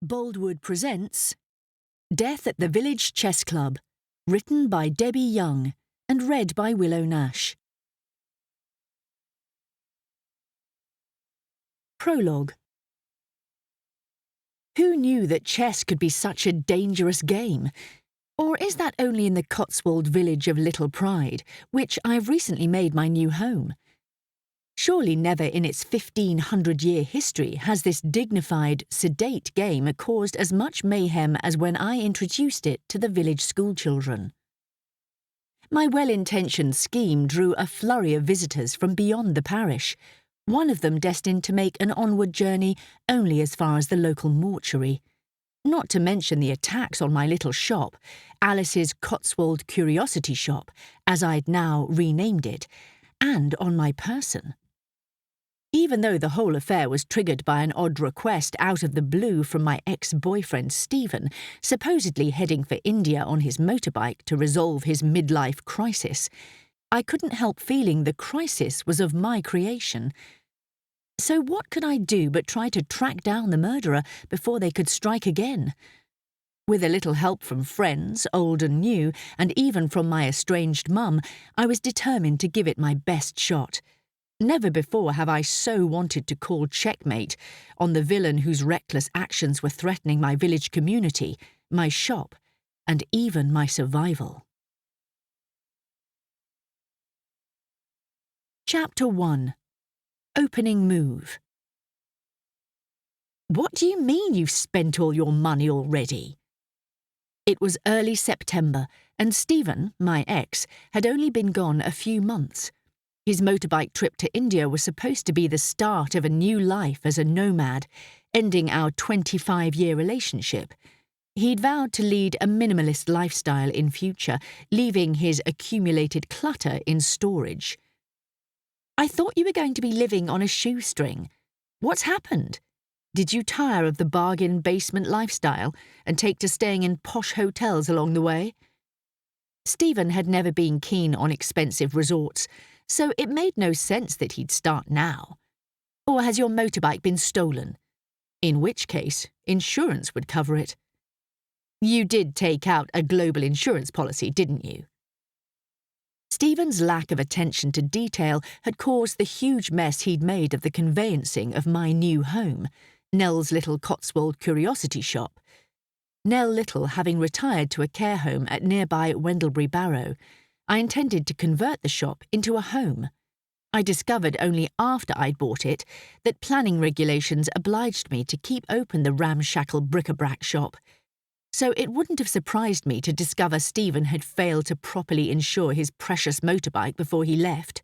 Boldwood presents Death at the Village Chess Club, written by Debbie Young and read by Willow Nash. Prologue. Who knew that chess could be such a dangerous game? Or is that only in the Cotswold village of Little Pride, which I've recently made my new home? Surely never in its 1,500-year history has this dignified, sedate game caused as much mayhem as when I introduced it to the village schoolchildren. My well-intentioned scheme drew a flurry of visitors from beyond the parish, one of them destined to make an onward journey only as far as the local mortuary. Not to mention the attacks on my little shop, Alice's Cotswold Curiosity Shop, as I'd now renamed it, and on my person. Even though the whole affair was triggered by an odd request out of the blue from my ex-boyfriend Stephen, supposedly heading for India on his motorbike to resolve his midlife crisis, I couldn't help feeling the crisis was of my creation. So what could I do but try to track down the murderer before they could strike again? With a little help from friends, old and new, and even from my estranged mum, I was determined to give it my best shot. Never before have I so wanted to call checkmate on the villain whose reckless actions were threatening my village community, my shop, and even my survival. Chapter 1. Opening Move. What do you mean you've spent all your money already? It was early September, and Stephen, my ex, had only been gone a few months. His motorbike trip to India was supposed to be the start of a new life as a nomad, ending our 25-year relationship. He'd vowed to lead a minimalist lifestyle in future, leaving his accumulated clutter in storage. I thought you were going to be living on a shoestring. What's happened? Did you tire of the bargain basement lifestyle and take to staying in posh hotels along the way? Stephen had never been keen on expensive resorts, so it made no sense that he'd start now. Or has your motorbike been stolen? In which case, insurance would cover it. You did take out a global insurance policy, didn't you? Stephen's lack of attention to detail had caused the huge mess he'd made of the conveyancing of my new home, Nell's little Cotswold Curiosity Shop. Nell Little having retired to a care home at nearby Wendlebury Barrow, I intended to convert the shop into a home. I discovered only after I'd bought it that planning regulations obliged me to keep open the ramshackle bric-a-brac shop, so it wouldn't have surprised me to discover Stephen had failed to properly insure his precious motorbike before he left.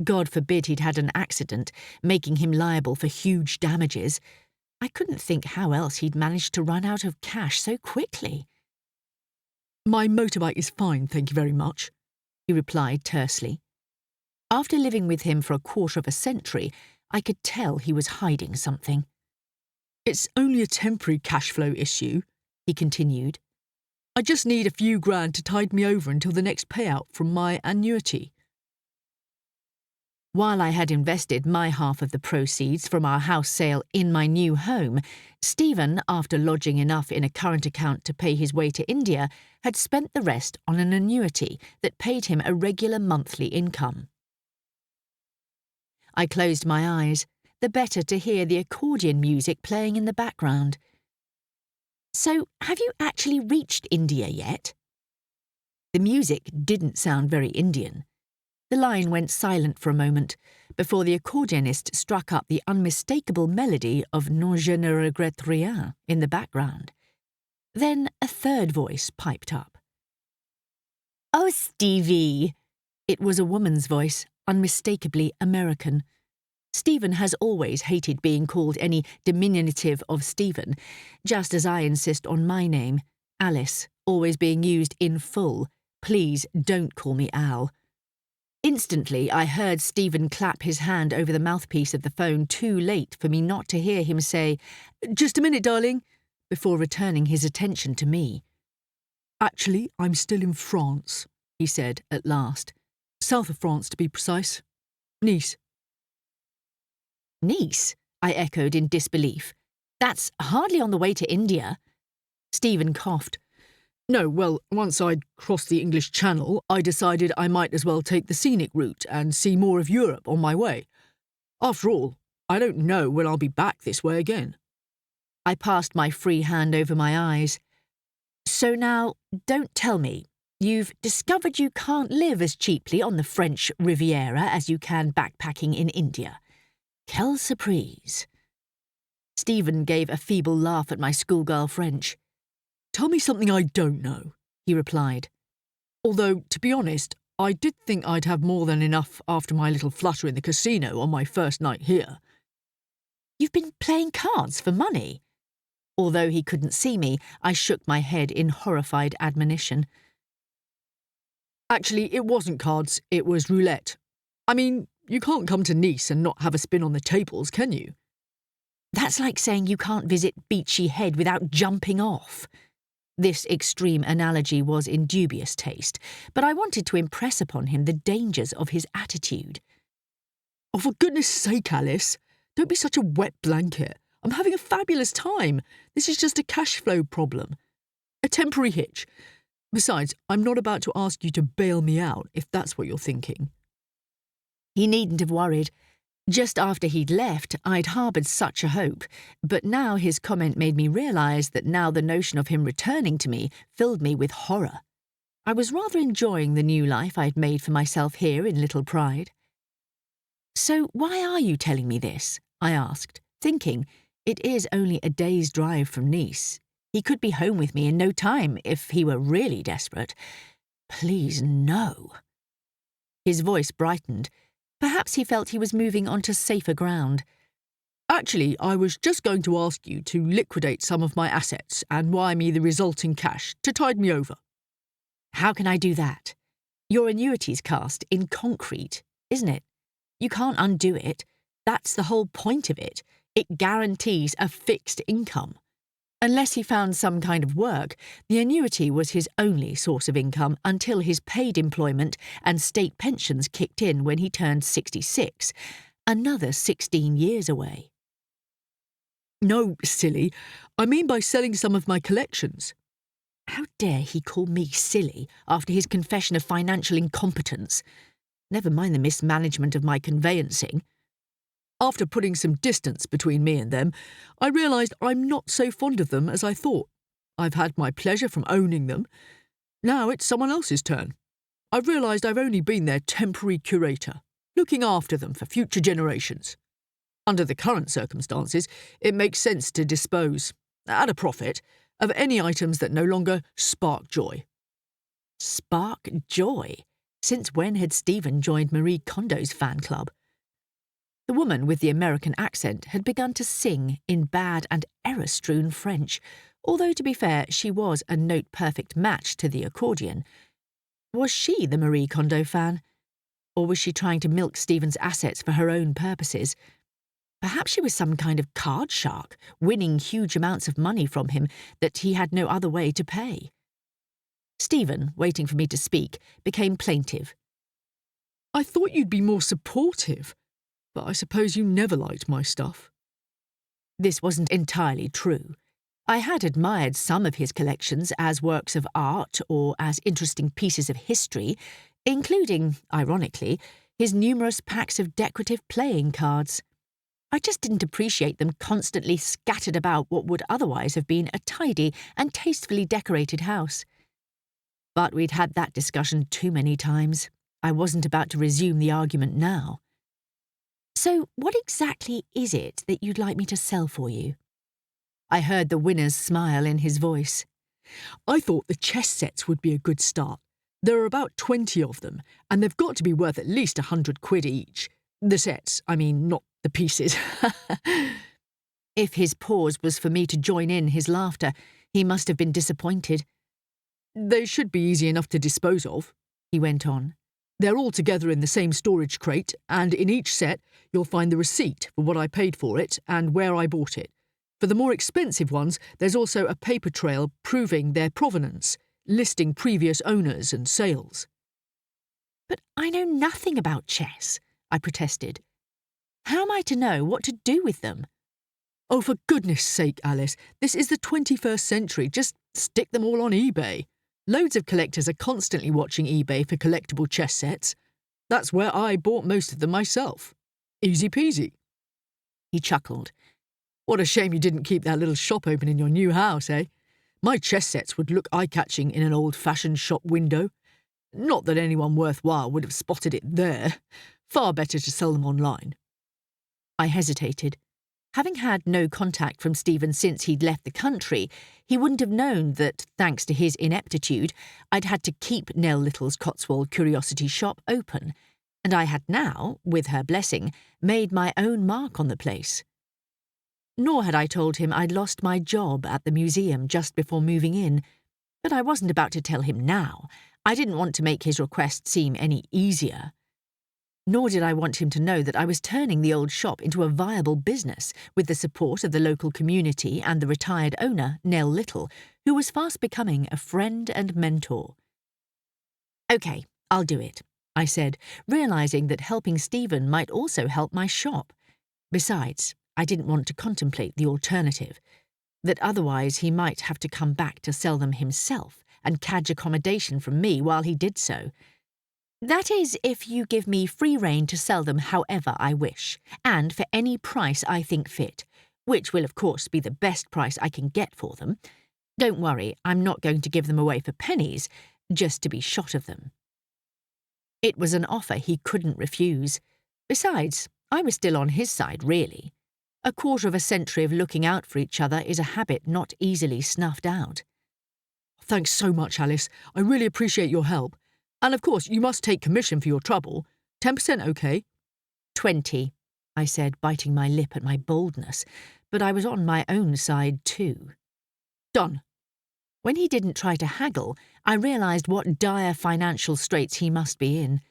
God forbid he'd had an accident, making him liable for huge damages. I couldn't think how else he'd managed to run out of cash so quickly. "My motorbike is fine, thank you very much," he replied tersely. After living with him for a quarter of a century, I could tell he was hiding something. "It's only a temporary cash flow issue," he continued. "I just need a few grand to tide me over until the next payout from my annuity." While I had invested my half of the proceeds from our house sale in my new home, Stephen, after lodging enough in a current account to pay his way to India, had spent the rest on an annuity that paid him a regular monthly income. I closed my eyes, the better to hear the accordion music playing in the background. "So, have you actually reached India yet?" The music didn't sound very Indian. The line went silent for a moment, before the accordionist struck up the unmistakable melody of Non je ne regrette rien in the background. Then a third voice piped up. "Oh, Stevie!" It was a woman's voice, unmistakably American. Stephen has always hated being called any diminutive of Stephen, just as I insist on my name, Alice, always being used in full. Please don't call me Al. Instantly, I heard Stephen clap his hand over the mouthpiece of the phone too late for me not to hear him say, "Just a minute, darling," before returning his attention to me. "Actually, I'm still in France," he said at last. "South of France, to be precise. Nice." "Nice?" I echoed in disbelief. That's hardly on the way to India. Stephen coughed. No, well, once I'd crossed the English Channel, I decided I might as well take the scenic route and see more of Europe on my way. After all, I don't know when I'll be back this way again. I passed my free hand over my eyes. So now, don't tell me. You've discovered you can't live as cheaply on the French Riviera as you can backpacking in India. Quelle surprise. Stephen gave a feeble laugh at my schoolgirl French. Tell me something I don't know, he replied. Although, to be honest, I did think I'd have more than enough after my little flutter in the casino on my first night here. You've been playing cards for money? Although he couldn't see me, I shook my head in horrified admonition. Actually, it wasn't cards, it was roulette. I mean, you can't come to Nice and not have a spin on the tables, can you? That's like saying you can't visit Beachy Head without jumping off. This extreme analogy was in dubious taste, but I wanted to impress upon him the dangers of his attitude. Oh, for goodness sake, Alice, don't be such a wet blanket. I'm having a fabulous time. This is just a cash flow problem. A temporary hitch. Besides, I'm not about to ask you to bail me out, if that's what you're thinking. He needn't have worried. Just after he'd left, I'd harboured such a hope, but now his comment made me realise that now the notion of him returning to me filled me with horror. I was rather enjoying the new life I'd made for myself here in Little Pride. So why are you telling me this? I asked, thinking, it is only a day's drive from Nice. He could be home with me in no time if he were really desperate. Please, no. His voice brightened. Perhaps he felt he was moving onto safer ground. Actually, I was just going to ask you to liquidate some of my assets and wire me the resulting cash to tide me over. How can I do that? Your annuity's cast in concrete, isn't it? You can't undo it. That's the whole point of it. It guarantees a fixed income. Unless he found some kind of work, the annuity was his only source of income until his paid employment and state pensions kicked in when he turned 66, another 16 years away. No, silly. I mean by selling some of my collections. How dare he call me silly after his confession of financial incompetence? Never mind the mismanagement of my conveyancing. After putting some distance between me and them, I realised I'm not so fond of them as I thought. I've had my pleasure from owning them. Now it's someone else's turn. I've realised I've only been their temporary curator, looking after them for future generations. Under the current circumstances, it makes sense to dispose, at a profit, of any items that no longer spark joy. Spark joy? Since when had Stephen joined Marie Kondo's fan club? The woman with the American accent had begun to sing in bad and error-strewn French, although, to be fair, she was a note-perfect match to the accordion. Was she the Marie Kondo fan? Or was she trying to milk Stephen's assets for her own purposes? Perhaps she was some kind of card shark, winning huge amounts of money from him that he had no other way to pay. Stephen, waiting for me to speak, became plaintive. I thought you'd be more supportive. But I suppose you never liked my stuff. This wasn't entirely true. I had admired some of his collections as works of art or as interesting pieces of history, including, ironically, his numerous packs of decorative playing cards. I just didn't appreciate them constantly scattered about what would otherwise have been a tidy and tastefully decorated house. But we'd had that discussion too many times. I wasn't about to resume the argument now. So what exactly is it that you'd like me to sell for you? I heard the winner's smile in his voice. I thought the chess sets would be a good start. There are about 20 of them, and they've got to be worth at least £100 each. The sets, I mean, not the pieces. If his pause was for me to join in his laughter, he must have been disappointed. They should be easy enough to dispose of, he went on. They're all together in the same storage crate, and in each set you'll find the receipt for what I paid for it and where I bought it. For the more expensive ones, there's also a paper trail proving their provenance, listing previous owners and sales. But I know nothing about chess, I protested. How am I to know what to do with them? Oh, for goodness sake, Alice, this is the 21st century. Just stick them all on eBay. Loads of collectors are constantly watching eBay for collectible chess sets. That's where I bought most of them myself. Easy peasy. He chuckled. What a shame you didn't keep that little shop open in your new house, eh? My chess sets would look eye-catching in an old-fashioned shop window. Not that anyone worthwhile would have spotted it there. Far better to sell them online. I hesitated. Having had no contact from Stephen since he'd left the country, he wouldn't have known that, thanks to his ineptitude, I'd had to keep Nell Little's Cotswold curiosity shop open, and I had now, with her blessing, made my own mark on the place. Nor had I told him I'd lost my job at the museum just before moving in, but I wasn't about to tell him now. I didn't want to make his request seem any easier. Nor did I want him to know that I was turning the old shop into a viable business with the support of the local community and the retired owner, Nell Little, who was fast becoming a friend and mentor. "OK, I'll do it," I said, realising that helping Stephen might also help my shop. Besides, I didn't want to contemplate the alternative, that otherwise he might have to come back to sell them himself and cadge accommodation from me while he did so. "That is, if you give me free rein to sell them however I wish, and for any price I think fit, which will of course be the best price I can get for them. Don't worry, I'm not going to give them away for pennies, just to be shot of them." It was an offer he couldn't refuse. Besides, I was still on his side, really. A quarter of a century of looking out for each other is a habit not easily snuffed out. Thanks so much, Alice. I really appreciate your help. And of course, you must take commission for your trouble. 10% OK? 20, I said, biting my lip at my boldness, but I was on my own side too. Done. When he didn't try to haggle, I realised what dire financial straits he must be in.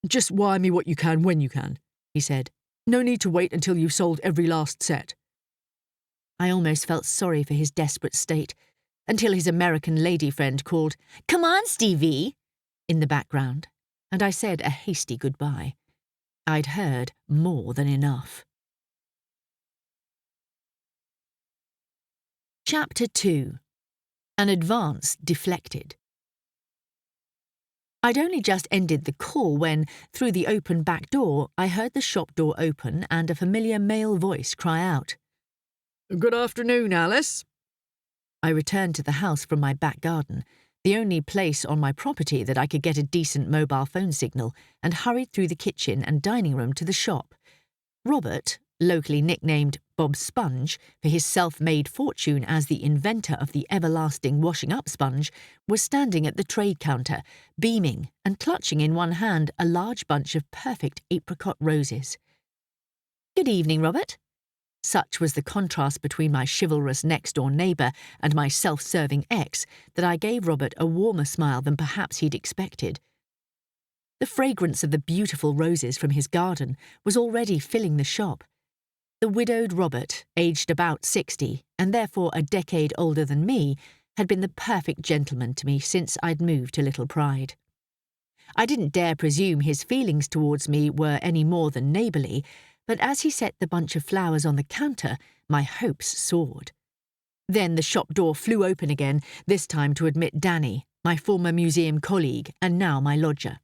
Just wire me what you can when you can, he said. No need to wait until you've sold every last set. I almost felt sorry for his desperate state, until his American lady friend called, "Come on, Stevie," in the background, and I said a hasty goodbye. I'd heard more than enough. Chapter 2. An advance deflected. I'd only just ended the call when, through the open back door, I heard the shop door open and a familiar male voice cry out. "Good afternoon, Alice." I returned to the house from my back garden, the only place on my property that I could get a decent mobile phone signal, and hurried through the kitchen and dining room to the shop. Robert, locally nicknamed Bob Sponge for his self-made fortune as the inventor of the everlasting washing-up sponge, was standing at the trade counter, beaming and clutching in one hand a large bunch of perfect apricot roses. "Good evening, Robert." Such was the contrast between my chivalrous next-door neighbour and my self-serving ex that I gave Robert a warmer smile than perhaps he'd expected. The fragrance of the beautiful roses from his garden was already filling the shop. The widowed Robert, aged about 60, and therefore a decade older than me, had been the perfect gentleman to me since I'd moved to Little Pride. I didn't dare presume his feelings towards me were any more than neighbourly, but as he set the bunch of flowers on the counter, my hopes soared. Then the shop door flew open again, this time to admit Danny, my former museum colleague and now my lodger.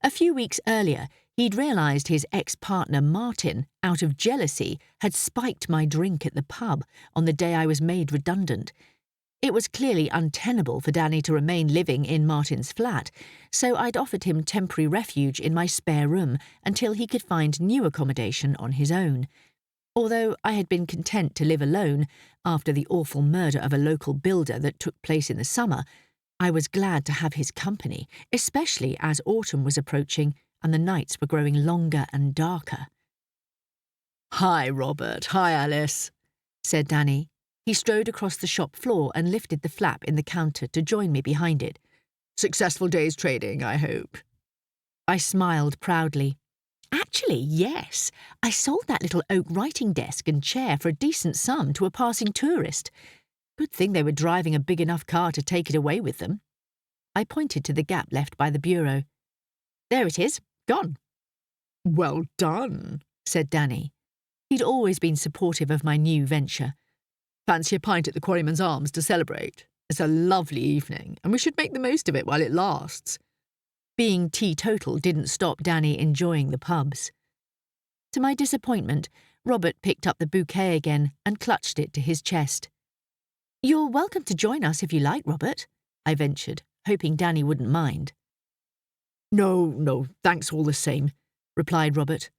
A few weeks earlier, he'd realised his ex-partner Martin, out of jealousy, had spiked my drink at the pub on the day I was made redundant. It was clearly untenable for Danny to remain living in Martin's flat, so I'd offered him temporary refuge in my spare room until he could find new accommodation on his own. Although I had been content to live alone after the awful murder of a local builder that took place in the summer, I was glad to have his company, especially as autumn was approaching and the nights were growing longer and darker. "Hi, Robert. Hi, Alice," said Danny. He strode across the shop floor and lifted the flap in the counter to join me behind it. "Successful day's trading, I hope." I smiled proudly. "Actually, yes. I sold that little oak writing desk and chair for a decent sum to a passing tourist. Good thing they were driving a big enough car to take it away with them." I pointed to the gap left by the bureau. "There it is, gone." "Well done," said Danny. He'd always been supportive of my new venture. Fancy a pint at the Quarryman's Arms to celebrate? It's a lovely evening, and we should make the most of it while it lasts. Being teetotal didn't stop Danny enjoying the pubs. To my disappointment, Robert picked up the bouquet again and clutched it to his chest. "You're welcome to join us if you like, Robert," I ventured, hoping Danny wouldn't mind. No, thanks all the same," replied Robert.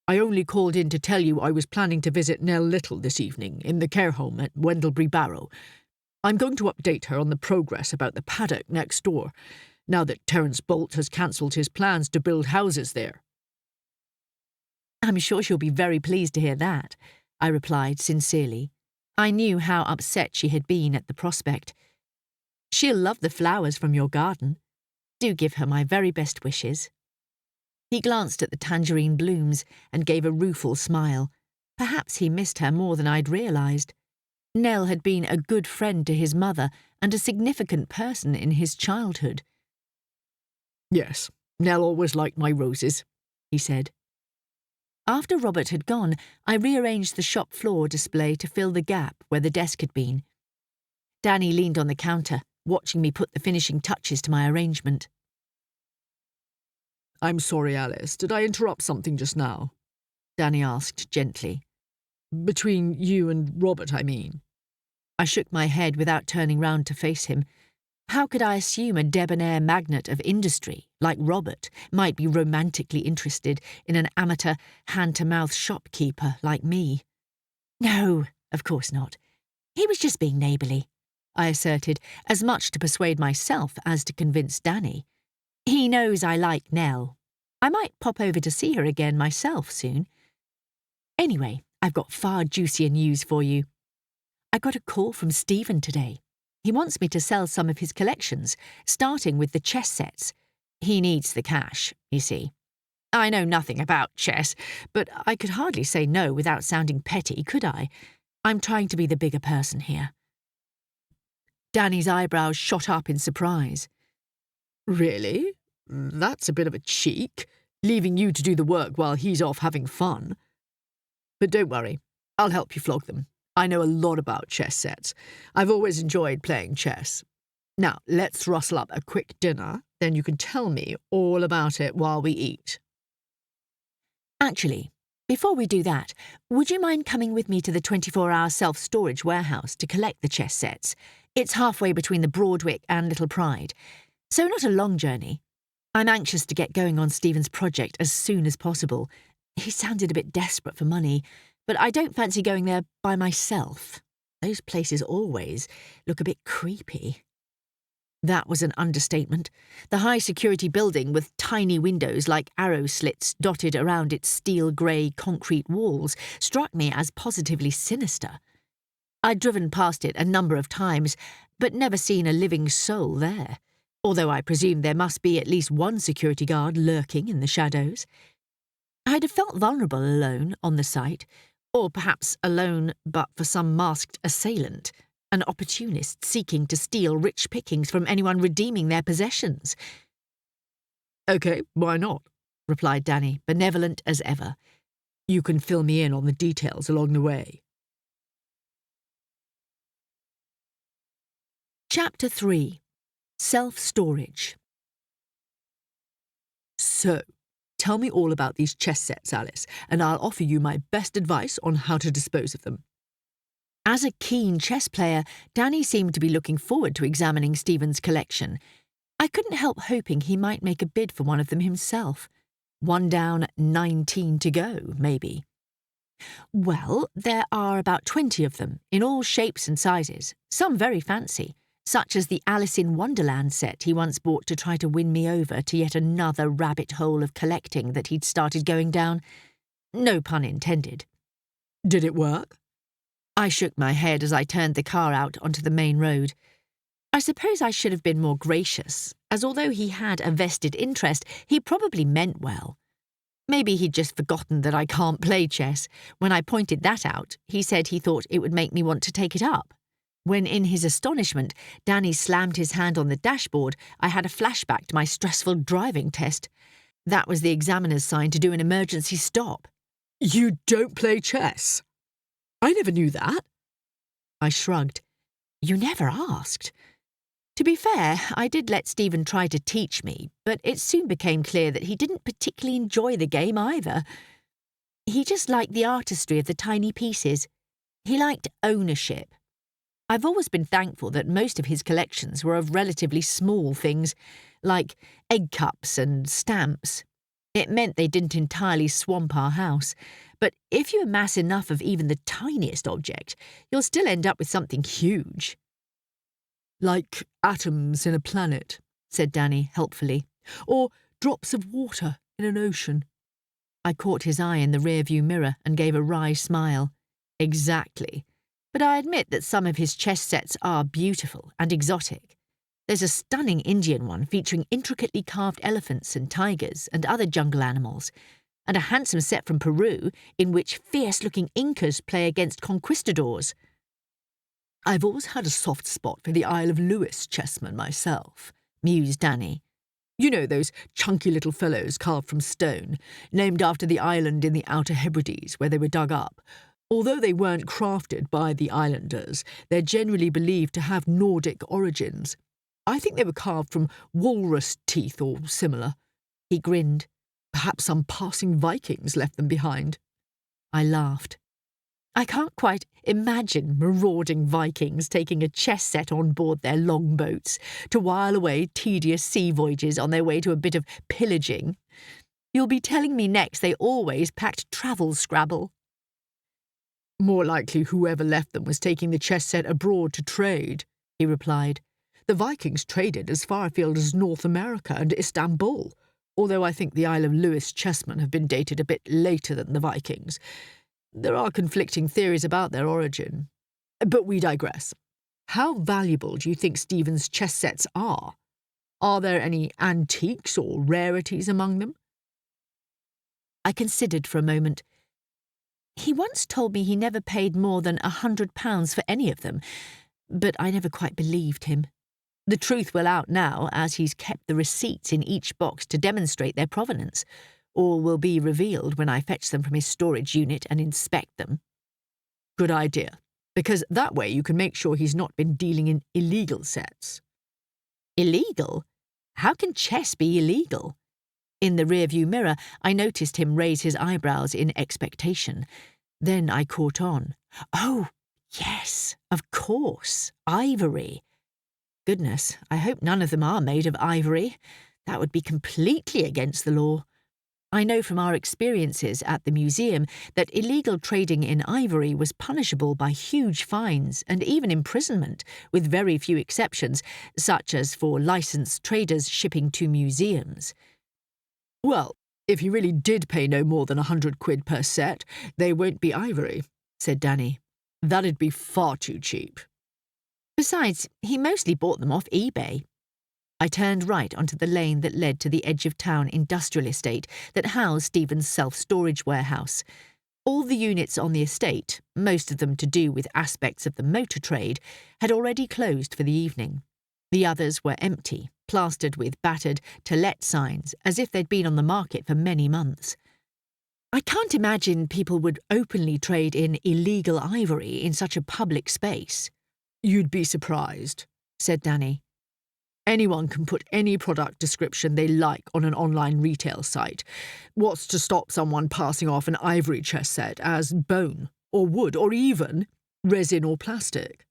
"I only called in to tell you I was planning to visit Nell Little this evening in the care home at Wendlebury Barrow. I'm going to update her on the progress about the paddock next door, now that Terence Bolt has cancelled his plans to build houses there." "I'm sure she'll be very pleased to hear that," I replied sincerely. I knew how upset she had been at the prospect. "She'll love the flowers from your garden. Do give her my very best wishes." He glanced at the tangerine blooms and gave a rueful smile. Perhaps he missed her more than I'd realised. Nell had been a good friend to his mother and a significant person in his childhood. "Yes, Nell always liked my roses," he said. After Robert had gone, I rearranged the shop floor display to fill the gap where the desk had been. Danny leaned on the counter, watching me put the finishing touches to my arrangement. "I'm sorry, Alice. Did I interrupt something just now?" Danny asked gently. "Between you and Robert, I mean." I shook my head without turning round to face him. How could I assume a debonair magnate of industry, like Robert, might be romantically interested in an amateur, hand-to-mouth shopkeeper like me? "No, of course not. He was just being neighbourly," I asserted, as much to persuade myself as to convince Danny. "He knows I like Nell. I might pop over to see her again myself soon. Anyway, I've got far juicier news for you. I got a call from Stephen today. He wants me to sell some of his collections, starting with the chess sets. He needs the cash, you see. I know nothing about chess, but I could hardly say no without sounding petty, could I? I'm trying to be the bigger person here." Danny's eyebrows shot up in surprise. "Really? That's a bit of a cheek, leaving you to do the work while he's off having fun. But don't worry, I'll help you flog them. I know a lot about chess sets. I've always enjoyed playing chess. Now, let's rustle up a quick dinner, then you can tell me all about it while we eat." "Actually, before we do that, would you mind coming with me to the 24-hour self-storage warehouse to collect the chess sets? It's halfway between the Broadwick and Little Pride, so not a long journey. I'm anxious to get going on Stephen's project as soon as possible. He sounded a bit desperate for money, but I don't fancy going there by myself. Those places always look a bit creepy." That was an understatement. The high-security building with tiny windows like arrow slits dotted around its steel-grey concrete walls struck me as positively sinister. I'd driven past it a number of times, but never seen a living soul there, although I presumed there must be at least one security guard lurking in the shadows. I'd have felt vulnerable alone on the site, or perhaps alone but for some masked assailant, an opportunist seeking to steal rich pickings from anyone redeeming their possessions. "Okay, why not?" replied Danny, benevolent as ever. "You can fill me in on the details along the way." Chapter 3. Self-Storage. "So, tell me all about these chess sets, Alice, and I'll offer you my best advice on how to dispose of them." As a keen chess player, Danny seemed to be looking forward to examining Stephen's collection. I couldn't help hoping he might make a bid for one of them himself. 1 down, 19 to go, maybe. "Well, there are about 20 of them, in all shapes and sizes, some very fancy, such as the Alice in Wonderland set he once bought to try to win me over to yet another rabbit hole of collecting that he'd started going down. No pun intended." "Did it work?" I shook my head as I turned the car out onto the main road. I suppose I should have been more gracious, as although he had a vested interest, he probably meant well. Maybe he'd just forgotten that I can't play chess. When I pointed that out, he said he thought it would make me want to take it up. When in his astonishment, Danny slammed his hand on the dashboard, I had a flashback to my stressful driving test. That was the examiner's sign to do an emergency stop. You don't play chess? I never knew that. I shrugged. You never asked. To be fair, I did let Stephen try to teach me, but it soon became clear that he didn't particularly enjoy the game either. He just liked the artistry of the tiny pieces. He liked ownership. I've always been thankful that most of his collections were of relatively small things, like egg cups and stamps. It meant they didn't entirely swamp our house, but if you amass enough of even the tiniest object, you'll still end up with something huge. Like atoms in a planet, said Danny helpfully, or drops of water in an ocean. I caught his eye in the rearview mirror and gave a wry smile. Exactly. But I admit that some of his chess sets are beautiful and exotic. There's a stunning Indian one featuring intricately carved elephants and tigers and other jungle animals, and a handsome set from Peru in which fierce-looking Incas play against conquistadors. I've always had a soft spot for the Isle of Lewis chessmen myself, mused Danny. You know those chunky little fellows carved from stone, named after the island in the Outer Hebrides where they were dug up. Although they weren't crafted by the islanders, they're generally believed to have Nordic origins. I think they were carved from walrus teeth or similar. He grinned. Perhaps some passing Vikings left them behind. I laughed. I can't quite imagine marauding Vikings taking a chess set on board their longboats to while away tedious sea voyages on their way to a bit of pillaging. You'll be telling me next they always packed travel Scrabble. More likely whoever left them was taking the chess set abroad to trade, he replied. The Vikings traded as far afield as North America and Istanbul, although I think the Isle of Lewis chessmen have been dated a bit later than the Vikings. There are conflicting theories about their origin. But we digress. How valuable do you think Stephen's chess sets are? Are there any antiques or rarities among them? I considered for a moment. He once told me he never paid more than £100 for any of them, but I never quite believed him. The truth will out now, as he's kept the receipts in each box to demonstrate their provenance. All will be revealed when I fetch them from his storage unit and inspect them. Good idea, because that way you can make sure he's not been dealing in illegal sets. Illegal? How can chess be illegal? In the rearview mirror, I noticed him raise his eyebrows in expectation. Then I caught on. Oh, yes, of course, ivory. Goodness, I hope none of them are made of ivory. That would be completely against the law. I know from our experiences at the museum that illegal trading in ivory was punishable by huge fines and even imprisonment, with very few exceptions, such as for licensed traders shipping to museums. Well, if you really did pay no more than £100 per set, they won't be ivory, said Danny. That'd be far too cheap. Besides, he mostly bought them off eBay. I turned right onto the lane that led to the edge-of-town industrial estate that housed Stephen's self-storage warehouse. All the units on the estate, most of them to do with aspects of the motor trade, had already closed for the evening. The others were empty, plastered with battered "To Let" signs, as if they'd been on the market for many months. I can't imagine people would openly trade in illegal ivory in such a public space. You'd be surprised, said Danny. Anyone can put any product description they like on an online retail site. What's to stop someone passing off an ivory chess set as bone, or wood, or even resin or plastic?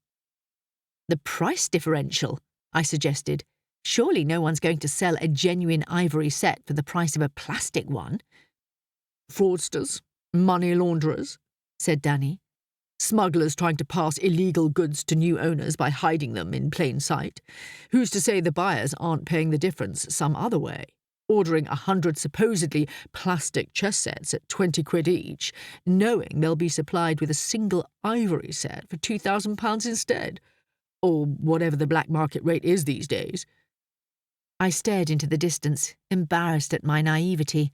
The price differential, I suggested. Surely no one's going to sell a genuine ivory set for the price of a plastic one. Fraudsters, money launderers, said Danny. Smugglers trying to pass illegal goods to new owners by hiding them in plain sight. Who's to say the buyers aren't paying the difference some other way, ordering 100 supposedly plastic chess sets at £20 each, knowing they'll be supplied with a single ivory set for £2,000 instead, or whatever the black market rate is these days. I stared into the distance, embarrassed at my naivety.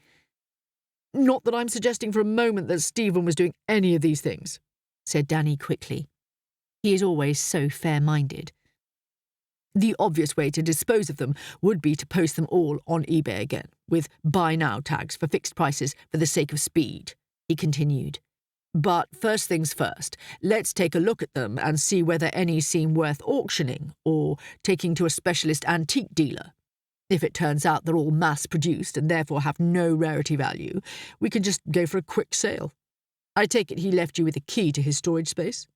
Not that I'm suggesting for a moment that Stephen was doing any of these things, said Danny quickly. He is always so fair-minded. The obvious way to dispose of them would be to post them all on eBay again, with buy now tags for fixed prices for the sake of speed. he continued. But first things first, let's take a look at them and see whether any seem worth auctioning or taking to a specialist antique dealer. If it turns out they're all mass-produced and therefore have no rarity value, we can just go for a quick sale. I take it he left you with a key to his storage space?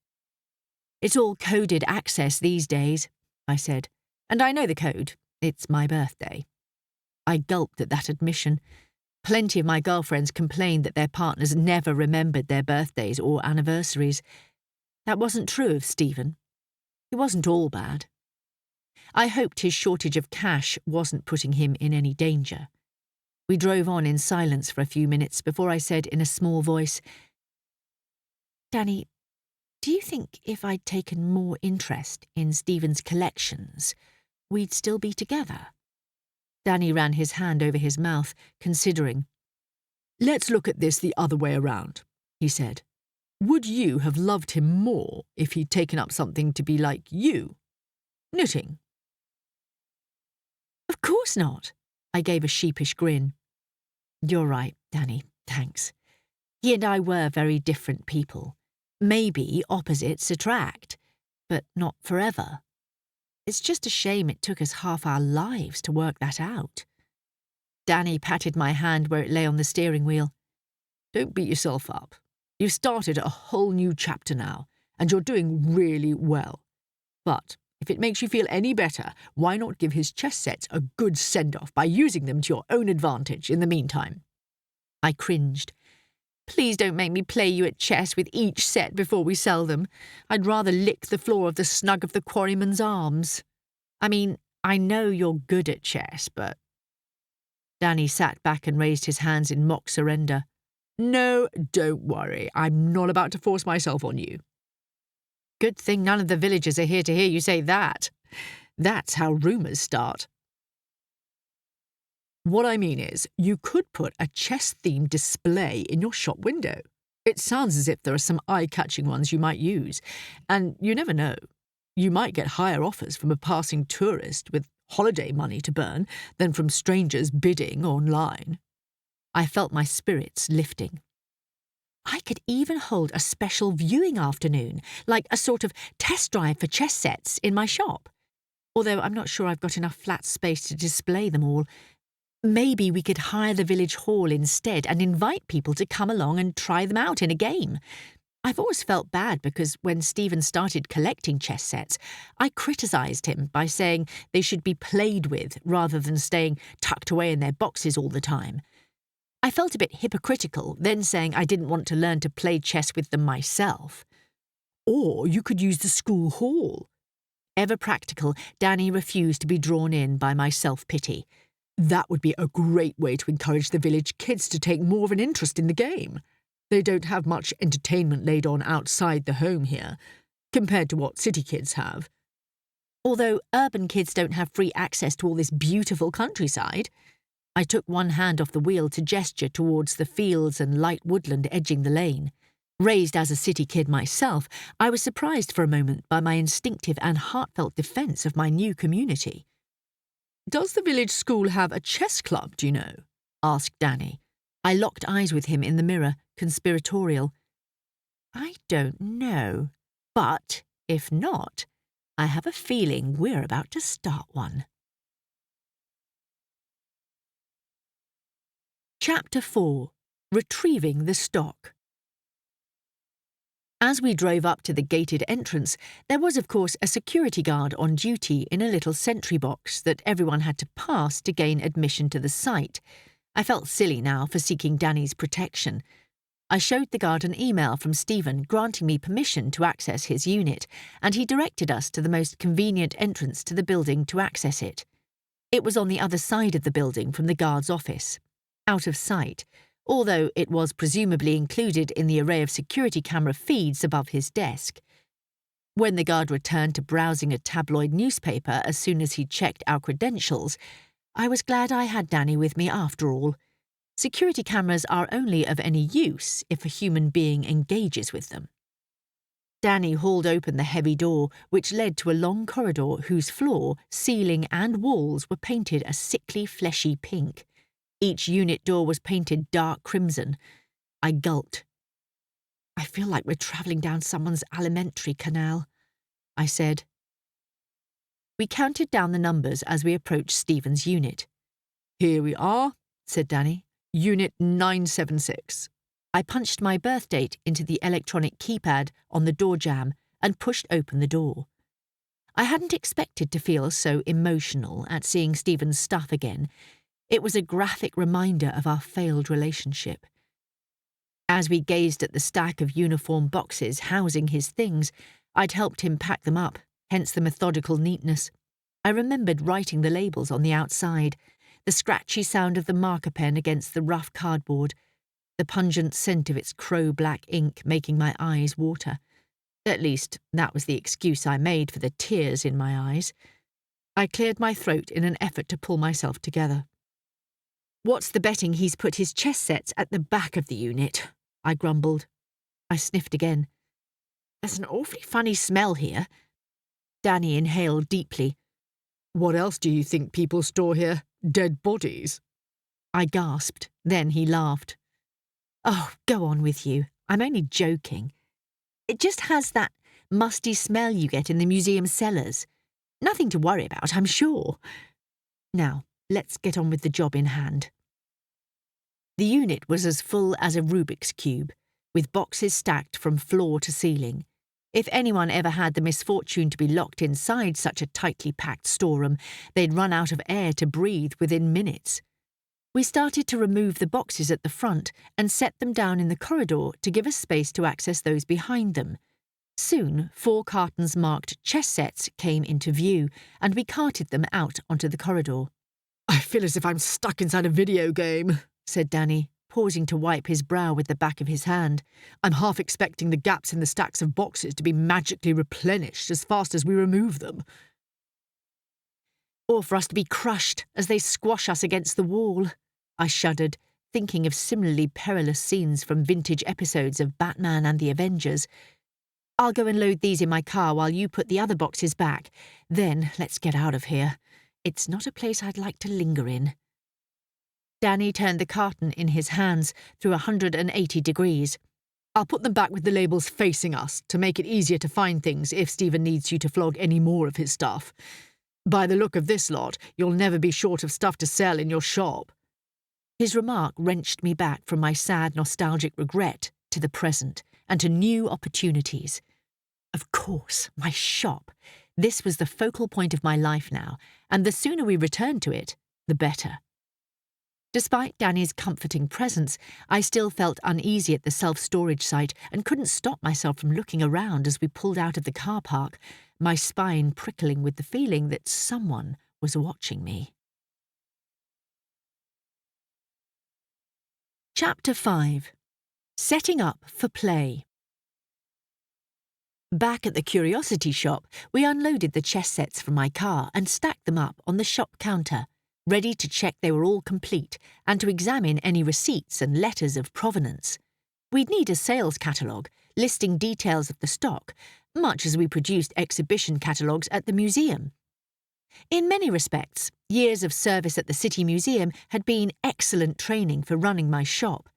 It's all coded access these days, I said, and I know the code. It's my birthday. I gulped at that admission. Plenty of my girlfriends complained that their partners never remembered their birthdays or anniversaries. That wasn't true of Stephen. He wasn't all bad. I hoped his shortage of cash wasn't putting him in any danger. We drove on in silence for a few minutes before I said in a small voice, Danny, do you think if I'd taken more interest in Stephen's collections, we'd still be together? Danny ran his hand over his mouth, considering. Let's look at this the other way around, he said. Would you have loved him more if he'd taken up something to be like you? Knitting. Of course not. I gave a sheepish grin. You're right, Danny, thanks. He and I were very different people. Maybe opposites attract, but not forever. It's just a shame it took us half our lives to work that out. Danny patted my hand where it lay on the steering wheel. Don't beat yourself up. You've started a whole new chapter now, and you're doing really well. But if it makes you feel any better, why not give his chess sets a good send-off by using them to your own advantage in the meantime? I cringed. Please don't make me play you at chess with each set before we sell them. I'd rather lick the floor of the snug of the quarryman's arms. I mean, I know you're good at chess, but... Danny sat back and raised his hands in mock surrender. No, don't worry. I'm not about to force myself on you. Good thing none of the villagers are here to hear you say that. That's how rumours start. What I mean is, you could put a chess-themed display in your shop window. It sounds as if there are some eye-catching ones you might use, and you never know. You might get higher offers from a passing tourist with holiday money to burn than from strangers bidding online. I felt my spirits lifting. I could even hold a special viewing afternoon, like a sort of test drive for chess sets in my shop. Although I'm not sure I've got enough flat space to display them all. Maybe we could hire the village hall instead and invite people to come along and try them out in a game. I've always felt bad because when Stephen started collecting chess sets, I criticised him by saying they should be played with rather than staying tucked away in their boxes all the time. I felt a bit hypocritical then saying I didn't want to learn to play chess with them myself. Or you could use the school hall. Ever practical, Danny refused to be drawn in by my self-pity. That would be a great way to encourage the village kids to take more of an interest in the game. They don't have much entertainment laid on outside the home here, compared to what city kids have. Although urban kids don't have free access to all this beautiful countryside. I took one hand off the wheel to gesture towards the fields and light woodland edging the lane. Raised as a city kid myself, I was surprised for a moment by my instinctive and heartfelt defence of my new community. Does the village school have a chess club, do you know? Asked Danny. I locked eyes with him in the mirror, conspiratorial. I don't know. But, if not, I have a feeling we're about to start one. Chapter 4. Retrieving the Stock. As we drove up to the gated entrance, there was, of course, a security guard on duty in a little sentry box that everyone had to pass to gain admission to the site. I felt silly now for seeking Danny's protection. I showed the guard an email from Stephen granting me permission to access his unit, and he directed us to the most convenient entrance to the building to access it. It was on the other side of the building from the guard's office, out of sight, although it was presumably included in the array of security camera feeds above his desk. When the guard returned to browsing a tabloid newspaper as soon as he'd checked our credentials, I was glad I had Danny with me after all. Security cameras are only of any use if a human being engages with them. Danny hauled open the heavy door, which led to a long corridor whose floor, ceiling and walls were painted a sickly, fleshy pink. Each unit door was painted dark crimson. I gulped. I feel like we're travelling down someone's alimentary canal, I said. We counted down the numbers as we approached Stephen's unit. Here we are, said Danny. Unit 976. I punched my birth date into the electronic keypad on the door jamb and pushed open the door. I hadn't expected to feel so emotional at seeing Stephen's stuff again. It was a graphic reminder of our failed relationship. As we gazed at the stack of uniform boxes housing his things, I'd helped him pack them up, hence the methodical neatness. I remembered writing the labels on the outside, the scratchy sound of the marker pen against the rough cardboard, the pungent scent of its crow-black ink making my eyes water. At least, that was the excuse I made for the tears in my eyes. I cleared my throat in an effort to pull myself together. What's the betting he's put his chess sets at the back of the unit? I grumbled. I sniffed again. There's an awfully funny smell here. Danny inhaled deeply. What else do you think people store here? Dead bodies? I gasped. Then he laughed. Oh, go on with you. I'm only joking. It just has that musty smell you get in the museum cellars. Nothing to worry about, I'm sure. Now, let's get on with the job in hand. The unit was as full as a Rubik's Cube, with boxes stacked from floor to ceiling. If anyone ever had the misfortune to be locked inside such a tightly packed storeroom, they'd run out of air to breathe within minutes. We started to remove the boxes at the front and set them down in the corridor to give us space to access those behind them. Soon, 4 cartons marked chess sets came into view, and we carted them out onto the corridor. I feel as if I'm stuck inside a video game, said Danny, pausing to wipe his brow with the back of his hand. I'm half expecting the gaps in the stacks of boxes to be magically replenished as fast as we remove them. Or for us to be crushed as they squash us against the wall, I shuddered, thinking of similarly perilous scenes from vintage episodes of Batman and the Avengers. I'll go and load these in my car while you put the other boxes back. Then let's get out of here. It's not a place I'd like to linger in. Danny turned the carton in his hands through 180 degrees. I'll put them back with the labels facing us to make it easier to find things if Stephen needs you to flog any more of his stuff. By the look of this lot, you'll never be short of stuff to sell in your shop. His remark wrenched me back from my sad nostalgic regret to the present and to new opportunities. Of course, my shop. This was the focal point of my life now, and the sooner we returned to it, the better. Despite Danny's comforting presence, I still felt uneasy at the self-storage site and couldn't stop myself from looking around as we pulled out of the car park, my spine prickling with the feeling that someone was watching me. Chapter 5. Setting up for play. Back at the curiosity shop, we unloaded the chess sets from my car and stacked them up on the shop counter, ready to check they were all complete and to examine any receipts and letters of provenance. We'd need a sales catalogue, listing details of the stock, much as we produced exhibition catalogues at the museum. In many respects, years of service at the City Museum had been excellent training for running my shop.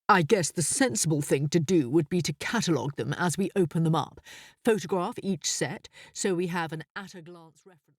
I guess the sensible thing to do would be to catalogue them as we open them up, photograph each set so we have an at-a-glance reference.